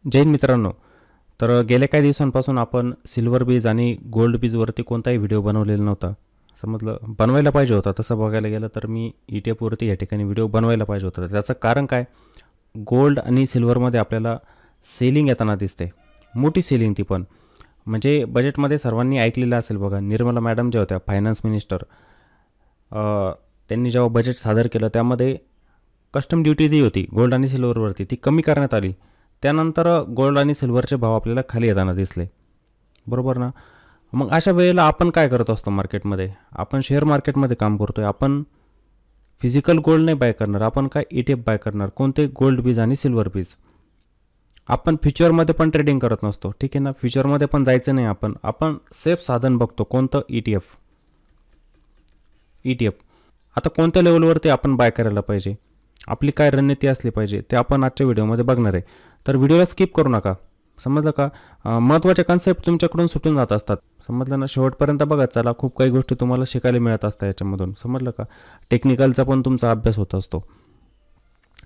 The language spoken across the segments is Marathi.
जय हिंद मित्रांनो. तर गेल्या काही दिवसांपासून आपण सिल्वर बीज आणि गोल्ड बीजवरती कोणताही व्हिडिओ बनवलेला नव्हता. समजलं, बनवायला पाहिजे होता. तसं बघायला गेलं तर मी ETF वरती या ठिकाणी व्हिडिओ बनवायला पाहिजे होता. त्याचं कारण काय, गोल्ड आणि सिल्वरमध्ये आपल्याला सेलिंग येताना दिसते, मोठी सेलिंग ती पण. म्हणजे बजेटमध्ये सर्वांनी ऐकलेलं असेल बघा, निर्मला मॅडम ज्या होत्या फायनान्स मिनिस्टर, त्यांनी जेव्हा बजेट सादर केलं त्यामध्ये कस्टम ड्युटी जी होती गोल्ड आणि सिल्वरवरती ती कमी करण्यात आली. त्यानंतर गोल्ड आणि सिल्वरचे भाव आपल्याला खाली येताना दिसले, बरोबर ना. मग अशा वेळेला आपण काय करत असतो मार्केटमध्ये, आपण शेअर मार्केटमध्ये काम करतो आहे. आपण फिजिकल गोल्ड नाही बाय करणार, आपण काय ETF बाय करणार, कोणते गोल्ड बीज आणि सिल्वर बीज. आपण फ्युचरमध्ये पण ट्रेडिंग करत नसतो, ठीक आहे ना. फ्युचरमध्ये पण जायचं नाही. आपण सेफ साधन बघतो, कोणतं ETF. आता कोणत्या लेवलवरती आपण बाय करायला पाहिजे, आपली काय रणनीती असली पाहिजे, ते आपण आजच्या व्हिडिओमध्ये बघणार आहे. तर व्हिडिओला स्किप करू नका, समजलं का. महत्त्वाचे कन्सेप्ट तुमच्याकडून सुटून जात असतात, समजलं ना. शेवटपर्यंत बघत चला, खूप काही गोष्टी तुम्हाला शिकायला मिळत असतात याच्यामधून, समजलं का. टेक्निकलचा पण तुमचा अभ्यास होत असतो.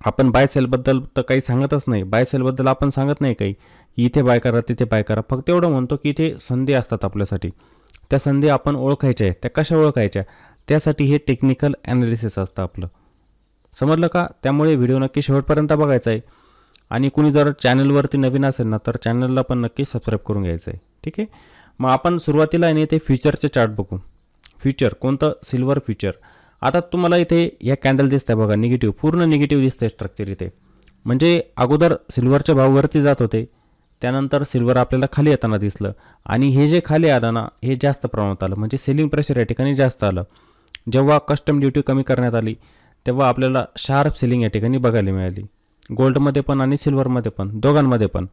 आपण बाय सेलबद्दल तर काही सांगतच नाही, बाय सेलबद्दल आपण सांगत नाही काही, इथे बाय करा तिथे बाय करा. फक्त एवढं म्हणतो की इथे संधी असतात आपल्यासाठी, त्या संधी आपण ओळखायच्या आहे. त्या कशा ओळखायच्या, त्यासाठी हे टेक्निकल ॲनालिसिस असतं आपलं, समजलं का. त्यामुळे व्हिडिओ नक्की शेवटपर्यंत बघायचा आहे. आणि कुणी जर चॅनलवरती नवीन असेल ना, तर चॅनलला पण नक्की सबस्क्राईब करून घ्यायचं आहे, ठीक आहे. मग आपण सुरुवातीला आहे ते फ्युचरचे चार्ट बघू. फ्युचर कोणतं, सिल्वर फ्युचर. आता तुम्हाला इथे या कॅन्डल दिसत आहे बघा, निगेटिव्ह, पूर्ण निगेटिव्ह दिसतं स्ट्रक्चर इथे. म्हणजे अगोदर सिल्वरच्या भावावरती जात होते, त्यानंतर सिल्वर आपल्याला खाली येताना दिसलं. आणि हे जे खाली आलं ना, हे जास्त प्रमाणात आलं, म्हणजे सेलिंग प्रेशर या ठिकाणी जास्त आलं. जेव्हा कस्टम ड्युटी कमी करण्यात आली तेव्हा आपल्याला शार्प सेलिंग या ठिकाणी बघायला मिळाली, गोल्डमध्ये पण आणि सिल्वरमध्ये पण, दोघांमध्ये पण.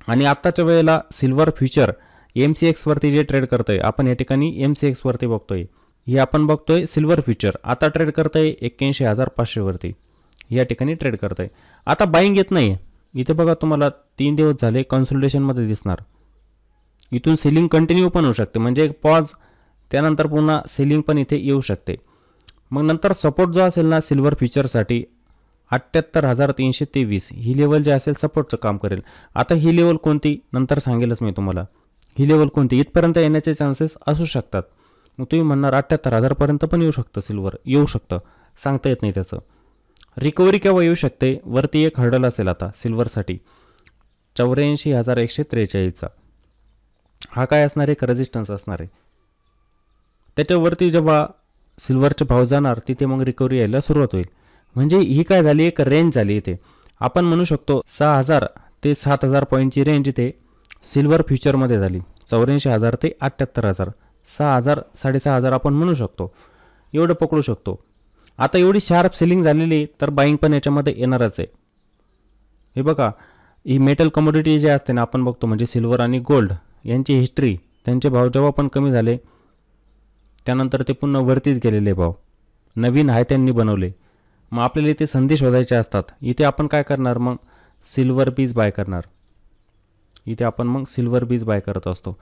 आणि आत्ताच्या वेळेला सिल्वर फ्युचर MCXवरती जे ट्रेड करतोय आपण, या ठिकाणी MCXवरती बघतोय, हे आपण बघतोय सिल्वर फ्युचर आता ट्रेड करतोय 81,500वरती, या ठिकाणी ट्रेड करतोय. आता बाईंग येत नाही इथे बघा, तुम्हाला 3 दिवस झाले कन्सोलिडेशनमध्ये दिसणार. इथून सेलिंग कंटिन्यू पण होऊ शकते, म्हणजे एक पॉज, त्यानंतर पुन्हा सेलिंग पण इथे येऊ शकते. मग नंतर सपोर्ट जो असेल ना सिल्वर फ्युचरसाठी 78,323 ही लेवल जे असेल सपोर्टचं काम करेल. आता ही लेवल कोणती नंतर सांगेलच मी तुम्हाला, ही लेवल कोणती, इथपर्यंत येण्याचे चान्सेस असू शकतात. मग तुम्ही म्हणणार 78,000पर्यंत पण येऊ शकतं, सिल्वर येऊ शकतं, सांगता येत नाही त्याचं. रिकव्हरी केव्हा येऊ शकते, वरती एक हर्डल असेल आता सिल्वरसाठी 84,143चा, हा काय असणार आहे, एक रेजिस्टन्स असणार आहे. त्याच्यावरती जेव्हा सिल्वरचे भाव जाणार तिथे मग रिकव्हरी यायला सुरुवात होईल. म्हणजे ही काय झाली, एक रेंज झाली इथे. आपण म्हणू शकतो 6,000 ते 7,000 पॉईंटची रेंज इथे सिल्वर फ्युचरमध्ये झाली. 84,000 ते 78,000, 6,000 6,500 आपण म्हणू शकतो, एवढं पकडू शकतो. आता एवढी शार्प सेलिंग झालेली, तर बाईंग पण याच्यामध्ये येणारच आहे. हे बघा, ही मेटल कमोडिटी जे असते ना, आपण बघतो म्हणजे सिल्वर आणि गोल्ड यांची हिस्ट्री, त्यांचे भाव जेव्हा पण कमी झाले त्यानंतर ते पुन्हा वरतीच गेलेले भाव, नवीन आहे त्यांनी बनवले. मग आपल्याला इथे संधी शोधायचे असतात. इथे आपण काय करणार, मग सिल्वर बीज बाय करणार. इथे आपण मग सिल्वर बीज बाय करत असतो.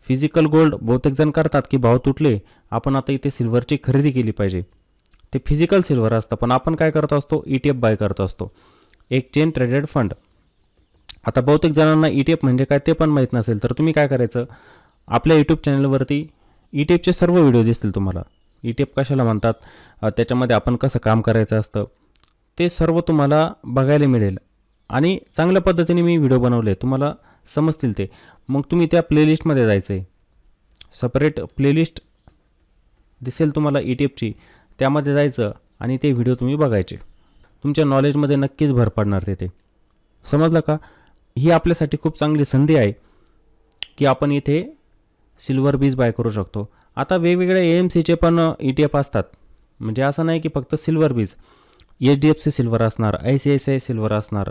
फिजिकल गोल्ड बहुतेक जण करतात की भाव तुटले, आपण आता इथे सिल्वरची खरेदी केली पाहिजे, ते फिजिकल सिल्वर असतं. पण आपण काय करत असतो, ETF बाय करत असतो, एक्सचेंज ट्रेडेड फंड. आता बहुतेक जणांना ETF म्हणजे काय ते पण माहीत नसेल, तर तुम्ही काय करायचं, आपल्या यूट्यूब चॅनलवरती ETFचे सर्व व्हिडिओ दिसतील तुम्हाला. ETF कशाला म्हणतात, त्याच्यामध्ये आपण कसं काम करायचं असतं, ते सर्व तुम्हाला बघायला मिळेल. आणि चांगल्या पद्धतीने मी व्हिडिओ बनवले, तुम्हाला समजतील ते. मग तुम्ही त्या प्लेलिस्टमध्ये जायचं आहे, सेपरेट प्लेलिस्ट दिसेल तुम्हाला ETFची, त्यामध्ये जायचं आणि ते व्हिडिओ तुम्ही बघायचे. तुमच्या नॉलेजमध्ये नक्कीच भर पडणार तिथे, समजलं का. ही आपल्यासाठी खूप चांगली संधी आहे की आपण इथे सिल्वर बीज बाय करू शकतो. आता वेगवेगळ्या AMCचे पण ETF असतात, म्हणजे असं नाही की फक्त सिल्वर बीज, HDFC सिल्वर असणार, ICICI सिल्वर असणार,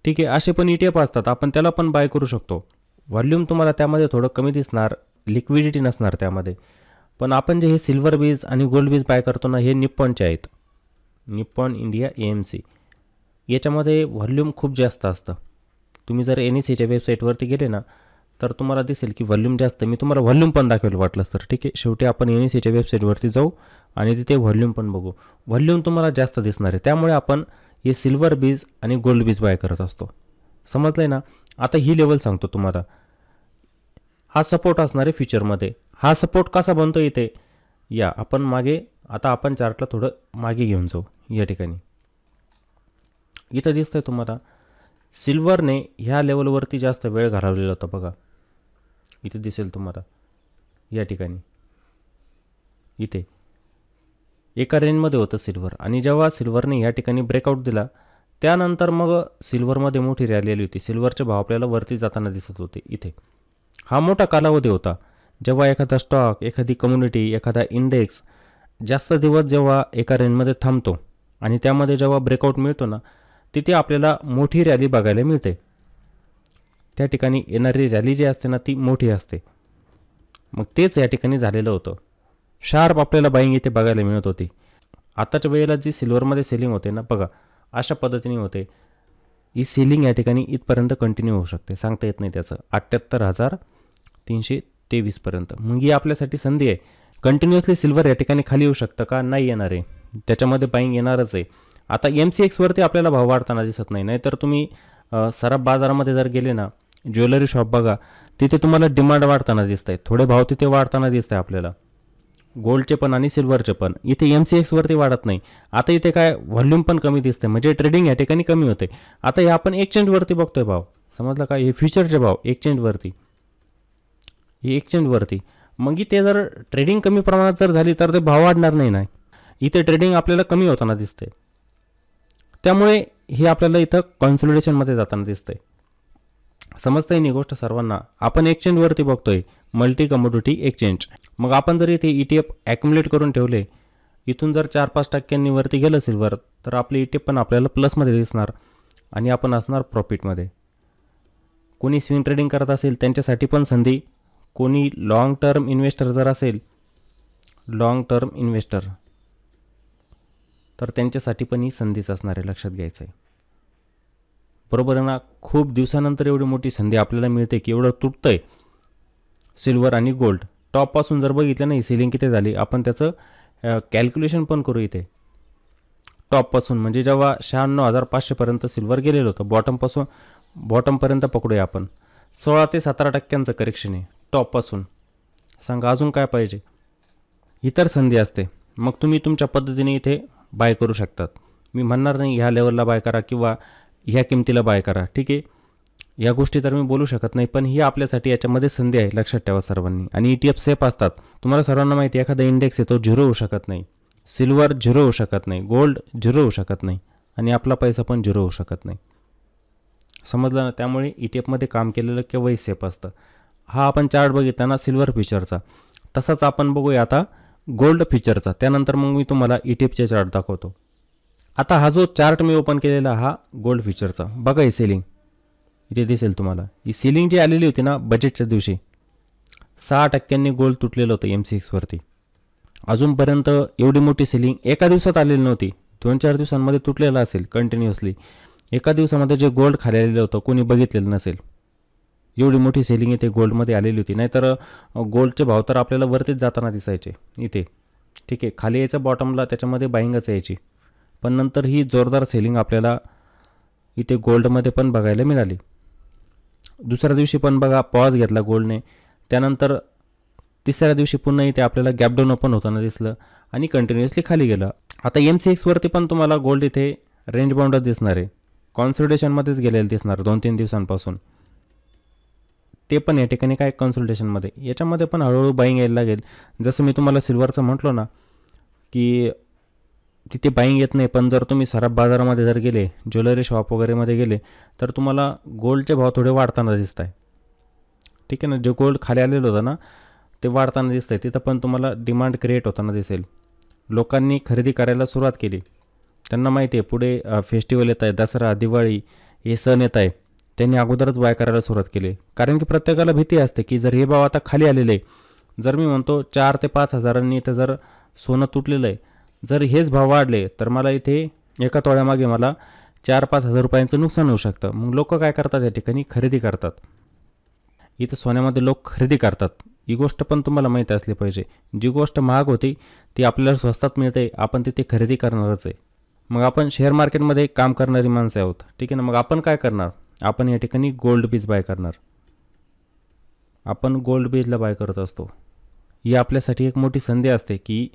ठीक आहे. असे पण ETF असतात, आपण त्याला पण बाय करू शकतो. व्हॉल्यूम तुम्हाला त्यामध्ये थोडं कमी दिसणार, लिक्विडिटी नसणार त्यामध्ये. पण आपण जे हे सिल्वर बीज आणि गोल्ड बीज बाय करतो ना, हे निप्पॉनचे आहेत, निप्पॉन इंडिया AMC. याच्यामध्ये व्हॉल्यूम खूप जास्त असतं. तुम्ही जर NSEच्या वेबसाईटवरती गेले ना, तर तुम्हाला दिसेल की व्हॉल्यूम जास्त. मी तुम्हाला व्हॉल्यूम पण दाखवेल वाटलंच तर, ठीक आहे. शेवटी आपण NSEच्या वेबसाईटवरती जाऊ आणि तिथे व्हॉल्यूम पण बघू. व्हॉल्यूम तुम्हाला जास्त दिसणार आहे, त्यामुळे आपण हे सिल्वर बीज आणि गोल्ड बीज बाय करत असतो. समजलंय ना. आता ही लेवल सांगतो तुम्हाला. हा सपोर्ट असणार आहे फ्युचरमध्ये. हा सपोर्ट कसा बनतो इथे या आपण मागे, आता आपण चार्टला थोडं मागे घेऊन जाऊ. या ठिकाणी इथं दिसतंय तुम्हाला सिल्वरने ह्या लेवलवरती जास्त वेळ घालवलेला होता बघा. इथे दिसेल तुम्हाला या ठिकाणी. इथे एका रेंजमध्ये होतं सिल्वर, आणि जेव्हा सिल्वरने या ठिकाणी ब्रेकआउट दिला त्यानंतर मग सिल्वरमध्ये मोठी रॅली आली होती. सिल्वरचे भाव आपल्याला वरती जाताना दिसत होते. इथे हा मोठा कालावधी होता जेव्हा एखादा स्टॉक, एखादी कम्युनिटी, एखादा इंडेक्स जास्त दिवस जेव्हा एका रेंजमध्ये थांबतो आणि त्यामध्ये जेव्हा ब्रेकआउट मिळतो ना, तिथे आपल्याला मोठी रॅली बघायला मिळते. त्या ठिकाणी येणारी रॅली जी असते ना ती मोठी असते. मग तेच या ठिकाणी झालेलं होतं. शार्प आपल्याला बाईंग इथे बघायला मिळत होती. आताच्या वेळेला जी सिल्वरमध्ये सेलिंग होते ना बघा, अशा पद्धतीने होते. ही सेलिंग या ठिकाणी इथपर्यंत कंटिन्यू होऊ शकते, सांगता येत नाही त्याचं. 78,323पर्यंत. मग ही आपल्यासाठी संधी आहे. कंटिन्युअसली सिल्वर या ठिकाणी खाली येऊ शकतं का? नाही येणार आहे. त्याच्यामध्ये बाईंग येणारच आहे. आता MCXवरती आपल्याला भाव वाढताना दिसत नाही. नाहीतर तुम्ही सराफ बाजारामध्ये जर गेले ना, ज्वेलरी शॉप बघा, तिथे तुम्हाला डिमांड वाढताना दिसत आहे. थोडे भाव तिथे वाढताना दिसत आहे आपल्याला, गोल्डचे पण आणि सिल्वरचे पण. इथे MCXवरती वाढत नाही. आता इथे काय व्हॉल्यूम पण कमी दिसते, म्हणजे ट्रेडिंग या ठिकाणी कमी होते. आता हे आपण एक्सचेंजवरती बघतोय भाव, समजलं का? हे फ्युचरचे भाव एक्सचेंजवरती, हे एक्सचेंजवरती. मग इथे जर ट्रेडिंग कमी प्रमाणात जर झाली तर ते भाव वाढणार नाही ना. इथे ट्रेडिंग आपल्याला कमी होताना दिसते, त्यामुळे हे आपल्याला इथं कॉन्सोलिडेशनमध्ये जाताना दिसतंय. समजतंय नाही गोष्ट सर्वांना. आपण एक्सचेंजवरती बघतोय, मल्टी कमोडिटी एक्सचेंज. मग आपण जर इथे ETF ॲक्युमुलेट करून ठेवले, इथून जर 4-5% वरती गेलं सिल्वर, तर आपले ETF पण आपल्याला प्लसमध्ये दिसणार आणि आपण असणार प्रॉफिटमध्ये. कोणी स्विंग ट्रेडिंग करत असेल त्यांच्यासाठी पण संधी. कोणी लॉंग टर्म इन्व्हेस्टर जर असेल, लॉंग टर्म इन्व्हेस्टर, तर त्यांच्यासाठी पण ही संधीच असणार आहे, लक्षात घ्यायचं आहे. बरोबर आहे ना. खूप दिवसानंतर एवढी मोठी संधी आपल्याला मिळते की एवढं तुटतंय सिल्वर आणि गोल्ड. टॉपपासून जर बघितलं नाही सेलिंग किती झाली, आपण त्याचं कॅल्क्युलेशन पण करू. इथे टॉपपासून म्हणजे जेव्हा 96,500पर्यंत सिल्वर गेलेलं होतं, बॉटमपर्यंत पकडूया आपण. 16 ते 17% करेक्शन आहे टॉपपासून. सांगा अजून काय पाहिजे? इतर संधी असते, मग तुम्ही तुमच्या पद्धतीने इथे बाय करू शकतात. मी म्हणणार नाही ह्या लेवलला बाय करा किंवा ह्या किमतीला बाय करा, ठीक आहे, या गोष्टी तर मी बोलू शकत नाही. पण ही आपल्यासाठी याच्यामध्ये संधी आहे, लक्षात ठेवा सर्वांनी. आणि ETF सेफ असतात. तुम्हाला सर्वांना माहिती आहे, एखादा इंडेक्स आहे तो झिरो होऊ शकत नाही, सिल्वर झिरो होऊ शकत नाही, गोल्ड झिरो होऊ शकत नाही, आणि आपला पैसा पण झिरो होऊ शकत नाही. समजलं ना. त्यामुळे ETFमध्ये काम केलेलं केव्हाही सेफ असतं. हा आपण चार्ट बघितला ना सिल्वर फ्युचरचा, तसाच आपण बघूया आता गोल्ड फ्युचरचा. त्यानंतर मग मी तुम्हाला ETFचे चार्ट दाखवतो. आता हा जो चार्ट मी ओपन केलेला, हा गोल्ड फ्युचरचा बघा. ही सेलिंग इथे दिसेल तुम्हाला. ही सेलिंग जी आलेली होती ना बजेटच्या दिवशी, 6% गोल्ड तुटलेलं होतं MCXवरती. अजूनपर्यंत एवढी मोठी सेलिंग एका दिवसात आलेली नव्हती. 2-4 दिवसांमध्ये तुटलेलं असेल कंटिन्युअसली. एका दिवसामध्ये जे गोल्ड खाली आलेलं होतं कोणी बघितलेलं नसेल. एवढी मोठी सेलिंग इथे गोल्डमध्ये आलेली होती. नाहीतर गोल्डचे भाव तर आपल्याला वरतीच जाताना दिसायचे इथे, ठीक आहे. खाली यायचं बॉटमला, त्याच्यामध्ये बाईंगच यायची. पण नंतर ही जोरदार सेलिंग आपल्याला इथे गोल्डमध्ये पण बघायला मिळाली. दुसऱ्या दिवशी पण बघा पॉज घेतला गोल्डने. त्यानंतर तिसऱ्या दिवशी पुन्हा इथे आपल्याला गॅप डाऊन ओपन होताना दिसलं आणि कंटिन्युअसली खाली गेलं. आता MCXवरती पण तुम्हाला गोल्ड इथे रेंज बाउंडच दिसणार आहे, कॉन्सोलिडेशनमध्येच गेलेलं दिसणार 2-3 दिवसांपासून. ते पण या ठिकाणी काय कन्सल्टेशनमध्ये, याच्यामध्ये पण हळूहळू बाईंग यायला लागेल. जसं मी तुम्हाला सिल्वरचं म्हटलो ना की तिथे बाईंग येत नाही, पण जर तुम्ही सराफ बाजारामध्ये जर गेले, ज्वेलरी शॉप वगैरेमध्ये गेले, तर तुम्हाला गोल्डचे भाव थोडे वाढताना दिसत आहे, ठीक आहे ना. जे गोल्ड खाली आलेलं होतं ना ते वाढताना दिसत आहे. तिथं पण तुम्हाला डिमांड क्रिएट होताना दिसेल. लोकांनी खरेदी करायला सुरुवात केली. त्यांना माहिती आहे पुढे फेस्टिवल येत आहे, दसरा, दिवाळी, हे सण येत आहे. त्यांनी अगोदरच बाय करायला सुरुवात केली. कारण की प्रत्येकाला भीती असते की जर हे भाव आता खाली आलेले, जर मी म्हणतो 4 ते 5 हजारांनी इथं जर सोनं तुटलेलं आहे, जर हेच भाव वाढले तर मला इथे एका तोळ्यामागे मला 4-5 हजार रुपयांचं नुकसान होऊ शकतं. मग लोक काय करतात, या ठिकाणी खरेदी करतात. इथं सोन्यामध्ये लोक खरेदी करतात. ही गोष्ट पण तुम्हाला माहिती असली पाहिजे. जी गोष्ट महाग होती ती आपल्याला स्वस्तात मिळते, आपण तिथे खरेदी करणारच आहे. मग आपण शेअर मार्केटमध्ये काम करणारी माणसं आहोत, ठीक आहे ना. मग आपण काय करणार, आपण या ठिकाणी गोल्ड बीज बाय करणार. आपण गोल्ड बीजला बाय करत असतो. ही आपल्यासाठी एक मोठी संधी असते की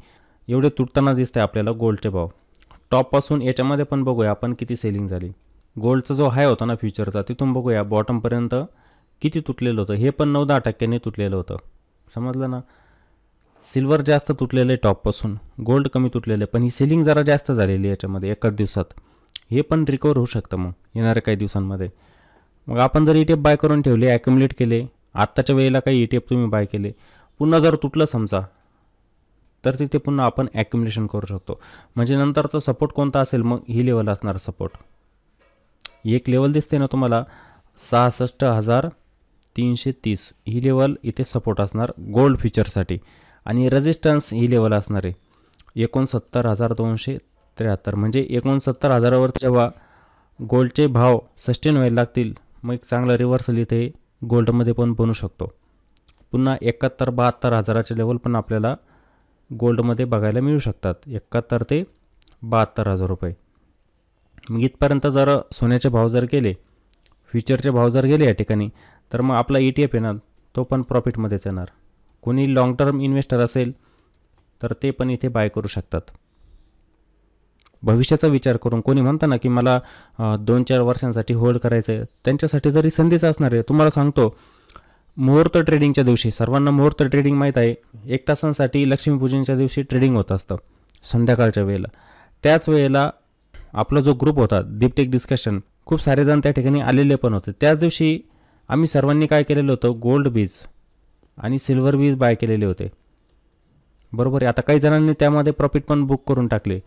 एवढे तुटताना दिसते आपल्याला गोल्डचे भाव. टॉपपासून याच्यामध्ये पण बघूया आपण किती सेलिंग झाली. गोल्डचा जो हाय होता ना फ्युचरचा, तिथून बघूया बॉटमपर्यंत किती तुटलेलं होतं. हे पण 9-10% तुटलेलं होतं. समजलं ना. सिल्वर जास्त तुटलेलं आहे टॉपपासून, गोल्ड कमी तुटलेलं आहे, पण ही सेलिंग जरा जास्त झालेली आहे याच्यामध्ये एकाच दिवसात. हे पण रिकवर होऊ शकतं मग येणाऱ्या काही दिवसांमध्ये. मग आपण जर ETF बाय करून ठेवले, ॲक्युमुलेट केले, आत्ताच्या वेळेला काही ETF तुम्ही बाय केले, पुन्हा जर तुटलं समजा, तर तिथे पुन्हा आपण ॲक्युमुलेशन करू शकतो. म्हणजे नंतरचा सपोर्ट कोणता असेल, मग ही लेवल असणार सपोर्ट. एक लेवल दिसते ना तुम्हाला 66,330, ही लेवल इथे सपोर्ट असणार गोल्ड फ्युचरसाठी. आणि रेजिस्टन्स ही लेवल असणार आहे 69,273. म्हणजे 69,000वरती जेव्हा गोल्डचे भाव सस्टेन व्हायला लागतील, मग एक चांगला रिव्हर्सल इथे गोल्डमध्ये पण बनू शकतो. पुन्हा 71,000-72,000चे लेवल पण आपल्याला गोल्डमध्ये बघायला मिळू शकतात. 71,000 ते 72,000 रुपये. मग इथपर्यंत जर सोन्याचे भाव जर गेले, फ्युचरचे भाव जर गेले या ठिकाणी, तर मग आपला ETF आहे ना, तो पण प्रॉफिटमध्येच येणार. कोणी लाँग टर्म इन्व्हेस्टर असेल तर ते पण इथे बाय करू शकतात. भविष्याचा विचार करून कोणी म्हणतं ना की मला 2-4 वर्षांसाठी होल्ड करायचं आहे, त्यांच्यासाठी तरी संधीच असणार आहे. तुम्हाला सांगतो, मुहूर्त ट्रेडिंगच्या दिवशी, सर्वांना मुहूर्त ट्रेडिंग माहीत आहे, 1 तासांसाठी लक्ष्मीपूजनच्या दिवशी ट्रेडिंग होत असतं संध्याकाळच्या वेळेला. त्याच वेळेला आपला जो ग्रुप होता दीपटेक डिस्कशन, खूप सारे जण त्या ठिकाणी आलेले पण होते. त्याच दिवशी आम्ही सर्वांनी काय केलेलं होतं, गोल्ड बीज आणि सिल्वर बीज बाय केलेले होते. बरोबर आहे. आता काही जणांनी त्यामध्ये प्रॉफिट पण बुक करून टाकले.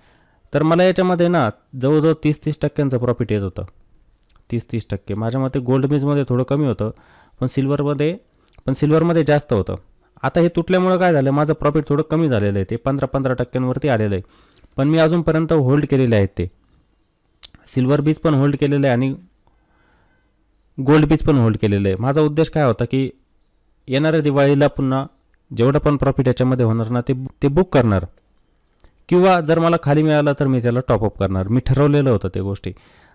तर मला याच्यामध्ये ना जवळजवळ 30% प्रॉफिट येत होतं. 30% माझ्या मते गोल्ड बीजमध्ये थोडं कमी होतं, पण सिल्वरमध्ये जास्त होतं. आता हे तुटल्यामुळं काय झालं, माझं प्रॉफिट थोडं कमी झालेलं आहे. ते 15% आलेलं आहे. पण मी अजूनपर्यंत होल्ड केलेले आहेत. ते सिल्वर बीज पण होल्ड केलेलं आहे आणि गोल्ड बीज पण होल्ड केलेलं आहे. माझा उद्देश काय होता की येणाऱ्या दिवाळीला पुन्हा जेवढं पण प्रॉफिट याच्यामध्ये होणार ना, ते बुक करणार, किंवा जर मला खाली मिळालं तर मी त्याला टॉपअप करणार. मी ठरवलेलं होतं ते गोष्टी.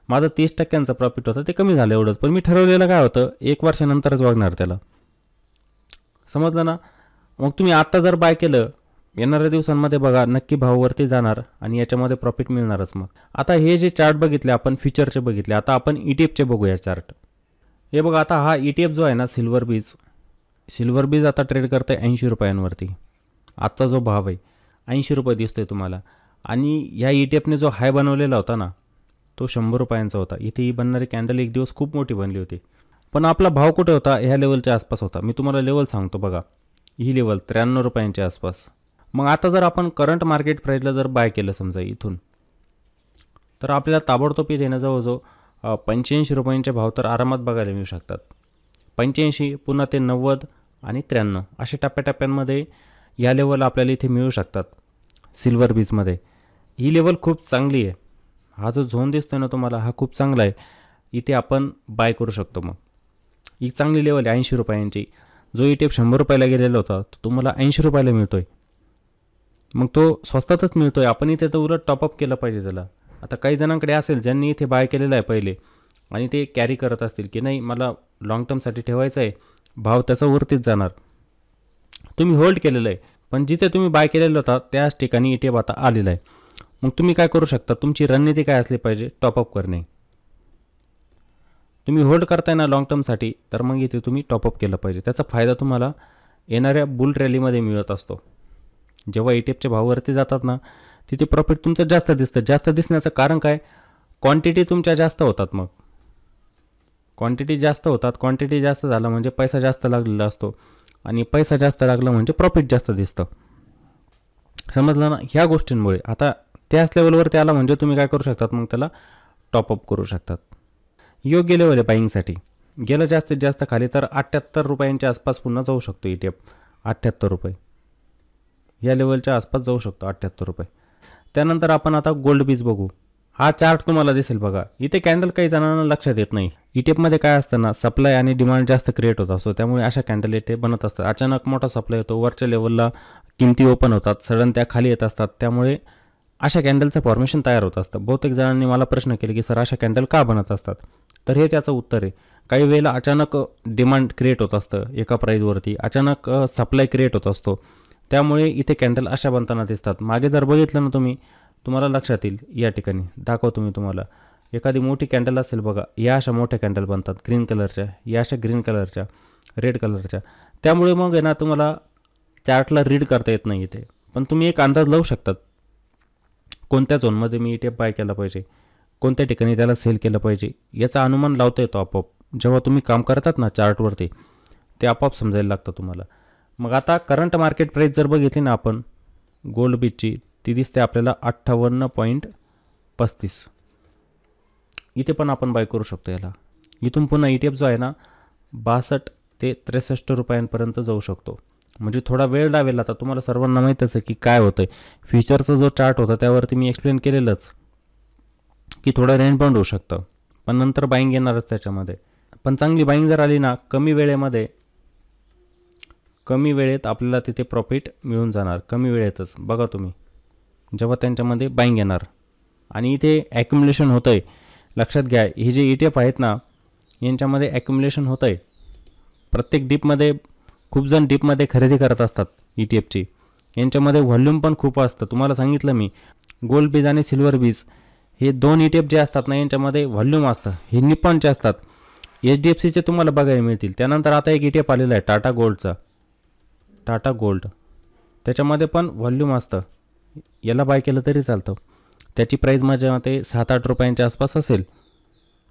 माझं 30% प्रॉफिट होतं, ते कमी झालं एवढंच. पण मी ठरवलेलं काय होतं, 1 वर्षानंतरच बघणार त्याला. समजलं ना. मग तुम्ही आत्ता जर बाय केलं, येणाऱ्या दिवसांमध्ये बघा नक्की भावावरती जाणार आणि याच्यामध्ये प्रॉफिट मिळणारच. मग आता हे जे चार्ट बघितले आपण, फ्युचरचे बघितले, आता आपण ETFचे बघूया चार्ट. हे बघा, आता हा ETF जो आहे ना सिल्वर बीज आता ट्रेड करतं आहे 80 रुपयांवरती. आजचा जो भाव आहे 80 रुपये दिसतोय तुम्हाला. आणि ह्या ETFने जो हाय बनवलेला होता ना, तो 100 रुपयांचा होता. इथे ही बनणारी कॅन्डल एक दिवस खूप मोठी बनली होती. पण आपला भाव कुठे होता, ह्या लेवलच्या आसपास होता. मी तुम्हाला लेवल सांगतो बघा, ही लेवल 93 रुपयांच्या आसपास. मग आता जर आपण करंट मार्केट प्राईजला जर बाय केलं समजा इथून, तर आपल्याला ताबडतोब इथे जवळजवळ 85 रुपयांचे भाव तर आरामात बघायला मिळू शकतात. 85, पुन्हा ते 90 आणि 93 अशा टप्प्याटप्प्यांमध्ये या लेवल आपल्याला इथे मिळू शकतात. सिल्वर बीजमध्ये ही लेवल खूप चांगली आहे. हा जो झोन दिसतोय ना तुम्हाला, हा खूप चांगला आहे. इथे आपण बाय करू शकतो. मग ही चांगली लेवल आहे 80 रुपयांची. जो ETF 100 रुपयाला गेलेला होता, तो तुम्हाला 80 रुपयाला मिळतोय. मग तो स्वस्तातच मिळतोय. आपण इथे तर उलट टॉपअप केलं पाहिजे त्याला. आता काही जणांकडे असेल ज्यांनी इथे बाय केलेलं आहे पहिले आणि ते कॅरी करत असतील की नाही मला लॉंग टर्मसाठी ठेवायचं आहे, भाव त्याचा वरतीच जाणार. तुम्ही होल्ड केलेलं आहे, पण जिथे तुम्ही बाय केलेलं होता त्याच ठिकाणी ETF आता आलेलं आहे. मग तुम्ही काय करू शकता, तुमची रणनीती काय असली पाहिजे, टॉपअप करणे. तुम्ही होल्ड करताय ना लॉंग टर्मसाठी, तर मग इथे तुम्ही टॉपअप केलं पाहिजे. त्याचा फायदा तुम्हाला येणाऱ्या बुल रॅलीमध्ये मिळत असतो. जेव्हा ETFचे भावावरती जातात ना, तिथे प्रॉफिट तुमचं जास्त दिसतं. जास्त दिसण्याचं कारण काय, क्वांटिटी तुमच्या जास्त होतात. मग क्वांटिटी जास्त झालं म्हणजे पैसा जास्त लागलेला असतो, आणि पैसा जास्त लागला म्हणजे प्रॉफिट जास्त दिसतं. समजलं ना. ह्या गोष्टींमुळे आता त्याच लेवलवरती आला म्हणजे तुम्ही काय करू शकतात, मग त्याला टॉपअप करू शकतात. योग्य लेवल आहे बाईंगसाठी. गेलं जास्तीत जास्त खाली तर 78 रुपयांच्या आसपास पुन्हा जाऊ शकतो ETF. 78 रुपये या लेवलच्या आसपास जाऊ शकतो, 78 रुपये. त्यानंतर आपण आता गोल्ड बीज बघू. हा चार्ट तुम्हाला दिसेल बघा. इथे कॅन्डल काही जणांना लक्षात येत नाही. ETFमध्ये काय असतं ना, सप्लाय आणि डिमांड जास्त क्रिएट होत असतो, त्यामुळे अशा कॅन्डल इथे बनत असतात. अचानक मोठा सप्लाय होतो, वरच्या लेवलला किमती ओपन होतात, सडन त्या खाली येत असतात, त्यामुळे अशा कॅन्डलचं फॉर्मेशन तयार होत असतं. बहुतेक जणांनी मला प्रश्न केले की सर अशा कॅन्डल का बनत असतात. तर हे त्याचं उत्तर आहे. काही वेळेला अचानक डिमांड क्रिएट होत असतं एका प्राईजवरती, अचानक सप्लाय क्रिएट होत असतो, त्यामुळे इथे कॅन्डल अशा बनताना दिसतात. मागे जर बघितलं ना तुम्ही, तुम्हाला लक्षात येईल. या ठिकाणी दाखवतो मी तुम्हाला. एखादी मोठी कॅन्डल असेल बघा, या अशा मोठ्या कॅन्डल बनतात ग्रीन कलरच्या, या अशा ग्रीन कलरच्या, रेड कलरच्या. त्यामुळे मग आहे ना तुम्हाला चार्टला रीड करता येत नाही इथे, पण तुम्ही एक अंदाज लावू शकतात कोणत्या झोनमध्ये मी ETF बाय केला पाहिजे, कोणत्या ठिकाणी त्याला सेल केलं पाहिजे, याचा अनुमान लावता येतो आपोआप. जेव्हा तुम्ही काम करतात ना चार्टवरती, ते आपोआप समजायला लागतं तुम्हाला. मग आता करंट मार्केट प्राईस जर बघितली ना आपण गोल्ड बीचची, ती दिसते आपल्याला 58.35. इथे पण आपण बाय करू शकतो याला. इथून पुन्हा ETF जो आहे ना 62 ते 63 रुपयांपर्यंत जाऊ शकतो. म्हणजे थोडा वेळ लागेल. आता तुम्हाला सर्वांना माहीतच आहे की काय होतं आहे. फ्युचरचा जो चार्ट होता त्यावरती मी एक्सप्लेन केलेलंच की थोडं रेंज बाउंड होऊ शकतं, पण नंतर बाईंग येणारच त्याच्यामध्ये. पण चांगली बाईंग जर आली ना कमी वेळेत आपल्याला तिथे प्रॉफिट मिळून जाणार. कमी वेळेतच बघा तुम्ही, जेव्हा त्यांच्यामध्ये बाईंग येणार. आणि इथे ॲक्युम्युलेशन होतं आहे. लक्षात घ्या, हे जे ETF आहेत ना यांच्यामध्ये ॲक्युम्युलेशन होतं आहे. प्रत्येक डिपमध्ये खूप जण डिपमध्ये खरेदी करत असतात ETFची. यांच्यामध्ये व्हॉल्यूम पण खूप असतं. तुम्हाला सांगितलं मी, गोल्ड बीज आणि सिल्वर बीज हे 2 ETF जे असतात ना यांच्यामध्ये व्हॉल्यूम असतं. हे निप्पॉनचे असतात. HDFCचे तुम्हाला बघायला मिळतील. त्यानंतर आता एक ETF आलेला आहे टाटा गोल्ड. त्याच्यामध्ये पण व्हॉल्यूम असतं. याला बाय केलं तरी चालतं. त्याची प्राईस माझ्या मते 7-8 रुपयांच्या आसपास असेल.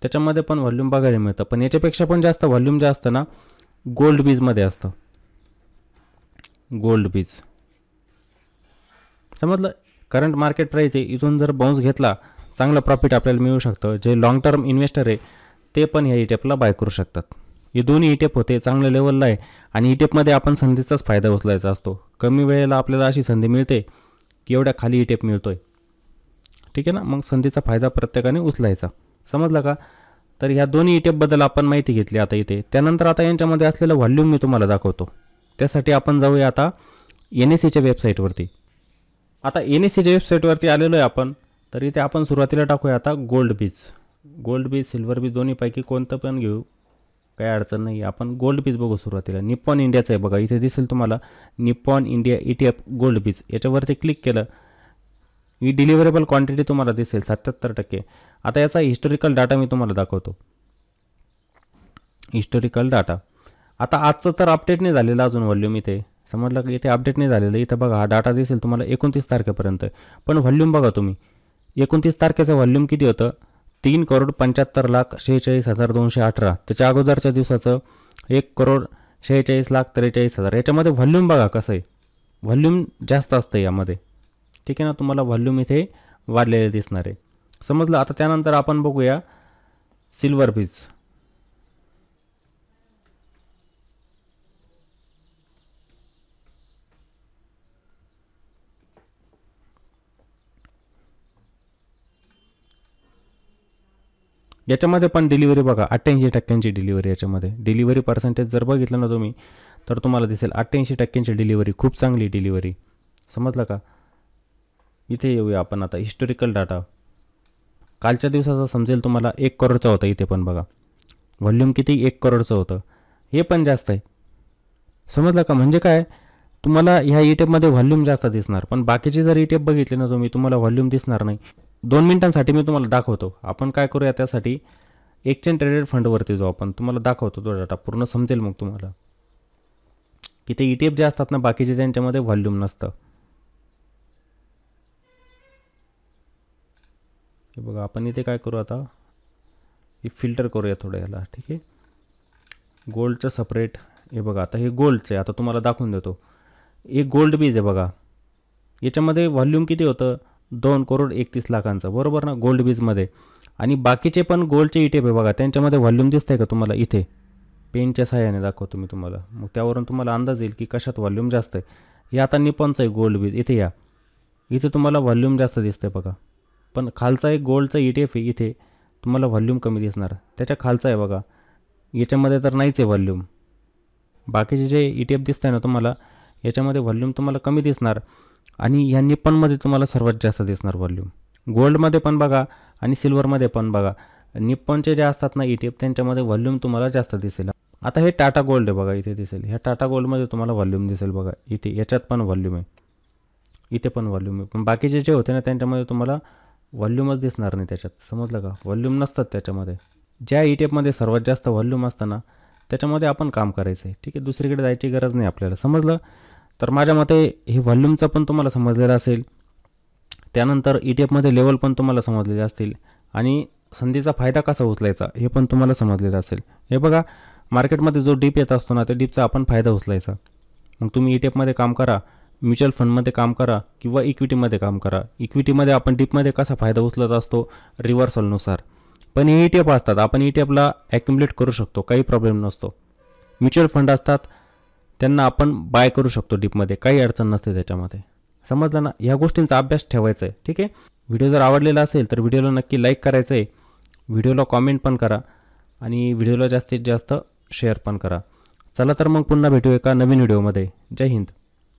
त्याच्यामध्ये पण व्हॉल्यूम बघायला मिळतं. पण याच्यापेक्षा पण जास्त व्हॉल्यूम जे असतं ना गोल्ड बीजमध्ये असतं. गोल्ड बीज समजलं. करंट मार्केट प्राईस आहे, इथून जर बाउन्स घेतला चांगलं प्रॉफिट आपल्याला मिळू शकतं. जे लॉंग टर्म इन्व्हेस्टर आहे ते पण ह्या ETFला बाय करू शकतात. हे दोन्ही ETF होते चांगल्या लेवलला आहे. आणि ETFमध्ये आपण संधीचाच फायदा उचलायचा असतो. कमी वेळेला आपल्याला अशी संधी मिळते की एवढ्या खाली ETF मिळतो आहे, ठीक आहे ना. मग संधीचा फायदा प्रत्येकाने उचलायचा. समजलं का. तर ह्या दोन्ही ETFबद्दल आपण माहिती घेतली आता इथे. त्यानंतर आता यांच्यामध्ये असलेलं व्हॉल्यूम मी तुम्हाला दाखवतो. त्यासाठी आपण जाऊया आता NSEच्या वेबसाईटवरती. आता NSEच्या वेबसाईटवरती आलेलो आहे आपण. तर इथे आपण सुरुवातीला टाकूया आता गोल्ड बीज सिल्वर बीज दोन्हीपैकी कोणतं पण घेऊ, काही अडचण नाही. आपण गोल्ड बीज बघू सुरुवातीला. निप्पॉन इंडियाचं आहे बघा, इथे दिसेल तुम्हाला निप्पॉन इंडिया ETF गोल्ड बीज. याच्यावरती क्लिक केलं, ही डिलिव्हरेबल क्वांटिटी तुम्हाला दिसेल 77%. आता याचा हिस्टोरिकल डाटा मी तुम्हाला दाखवतो. हिस्टोरिकल डाटा आता आजचं तर अपडेट नाही झालेलं अजून व्हॉल्यूम. इथे समजलं की इथे अपडेट नाही झालेलं. इथं बघा हा डाटा दिसेल तुम्हाला 29 तारखेपर्यंत. पण व्हॉल्यूम बघा तुम्ही, 29 तारखेचं व्हॉल्यूम किती होतं, 3,75,46,218. त्याच्या अगोदरच्या दिवसाचं 1,46,43,000. याच्यामध्ये व्हॉल्यूम बघा कसं आहे, व्हॉल्यूम जास्त असतं यामध्ये, ठीक आहे ना. तुम्हाला व्हॉल्यूम इथे वाढलेले दिसणार आहे. समजलं. आता त्यानंतर आपण बघूया सिल्वर बीज. याच्यामध्ये पण डिलिव्हरी बघा 88% डिलिव्हरी. याच्यामध्ये डिलिव्हरी पर्सेंटेज जर बघितलं ना तुम्ही तर तुम्हाला दिसेल 88% डिलिव्हरी. खूप चांगली डिलिव्हरी. समजलं का. इथे येऊया आपण आता हिस्टोरिकल डाटा. कालच्या दिवसाचा समजेल तुम्हाला 1 करोडचा होता. इथे पण बघा व्हॉल्यूम किती 1 करोडचं होतं. हे पण जास्त आहे. समजलं का. म्हणजे काय, तुम्हाला ह्या ETFमध्ये व्हॉल्यूम जास्त दिसणार, पण बाकीचे जर ETF बघितले ना तुम्ही तुम्हाला व्हॉल्यूम दिसणार नाही. 2 मिनिटांसाठी मी तुम्हाला दाखवतो. आपण काय करूया त्यासाठी एक्सचेंज ट्रेडेड फंडवरती जाऊ आपण. तुम्हाला दाखवतो तो डाटा पूर्ण समजेल मग तुम्हाला की ते ETF जे असतात ना बाकीचे त्यांच्यामध्ये व्हॉल्यूम नसतं. हे बघा आपण इथे काय करू आता, हे फिल्टर करूया थोडं याला, ठीक आहे. गोल्डचं सपरेट. हे बघा आता हे गोल्डचं आहे. आता तुम्हाला दाखवून देतो. एक गोल्ड बीज आहे बघा. याच्यामध्ये व्हॉल्यूम किती होतं, 2,31,00,000 बरोबर ना गोल्ड बीजमध्ये. आणि बाकीचे पण गोल्डचे ETF आहे बघा, त्यांच्यामध्ये व्हॉल्यूम दिसतंय का तुम्हाला. इथे पेनच्या सहाय्याने दाखवतो मी तुम्हाला, मग त्यावरून तुम्हाला अंदाज येईल की कशात व्हॉल्यूम जास्त आहे. हे आता निप्पॉनचं आहे गोल्ड बीज. इथे या, इथे तुम्हाला व्हॉल्यूम जास्त दिसतंय बघा. पण खालचा एक गोल्डचा ETF आहे, इथे तुम्हाला व्हॉल्यूम कमी दिसणार. त्याच्या खालचा आहे बघा, याच्यामध्ये तर नाहीच आहे व्हॉल्यूम. बाकीचे जे ETF दिसत आहे ना तुम्हाला याच्यामध्ये व्हॉल्यूम तुम्हाला कमी दिसणार. आणि ह्या निप्पॉनमध्ये तुम्हाला सर्वात जास्त दिसणार व्हॉल्यूम. गोल्डमध्ये पण बघा आणि सिल्वरमध्ये पण बघा. निप्पॉनचे जे असतात ना ETF त्यांच्यामध्ये व्हॉल्यूम तुम्हाला जास्त दिसेल. आता हे टाटा गोल्ड आहे बघा, इथे दिसेल. ह्या टाटा गोल्डमध्ये तुम्हाला व्हॉल्यूम दिसेल बघा, इथे याच्यात पण व्हॉल्यूम आहे, इथे पण व्हॉल्यूम आहे. पण बाकीचे जे होते ना त्यांच्यामध्ये तुम्हाला व्हॉल्यूमच दिसणार नाही त्याच्यात, समजलं का? व्हॉल्यूम नसतात त्याच्यामध्ये. ज्या ETFमध्ये सर्वात जास्त व्हॉल्यूम असतं ना त्याच्यामध्ये आपण काम करायचं आहे, ठीक आहे. दुसरीकडे जायची गरज नाही आपल्याला, समजलं? तर माझ्या मते हे व्हॉल्यूमचं पण तुम्हाला समजलेलं असेल. त्यानंतर ETFमध्ये लेवल पण तुम्हाला समजलेले असतील आणि संधीचा फायदा कसा उचलायचा हे पण तुम्हाला समजलेलं असेल. हे बघा, मार्केटमध्ये जो डिप येत असतो ना त्या डिपचा आपण फायदा उचलायचा. मग तुम्ही ETFमध्ये काम करा, म्युच्युअल फंडमध्ये काम करा किंवा इक्विटीमध्ये काम करा. इक्विटीमध्ये आपण डिपमध्ये कसा फायदा उचलत असतो रिव्हर्सलनुसार. पण हे ETF असतात, आपण ETFला ॲक्युमुलेट करू शकतो, काही प्रॉब्लेम नसतो. म्युच्युअल फंड असतात त्यांना आपण बाय करू शकतो डिपमध्ये, काही अडचण नसते त्याच्यामध्ये, समजलं ना? या गोष्टींचा अभ्यास ठेवायचा आहे, ठीक आहे. व्हिडिओ जर आवडलेला असेल तर व्हिडिओला नक्की लाईक करायचं आहे, व्हिडिओला कॉमेंट पण करा आणि व्हिडिओला जास्तीत जास्त शेअर पण करा. चला तर मग पुन्हा भेटू एका नवीन व्हिडिओमध्ये. जय हिंद.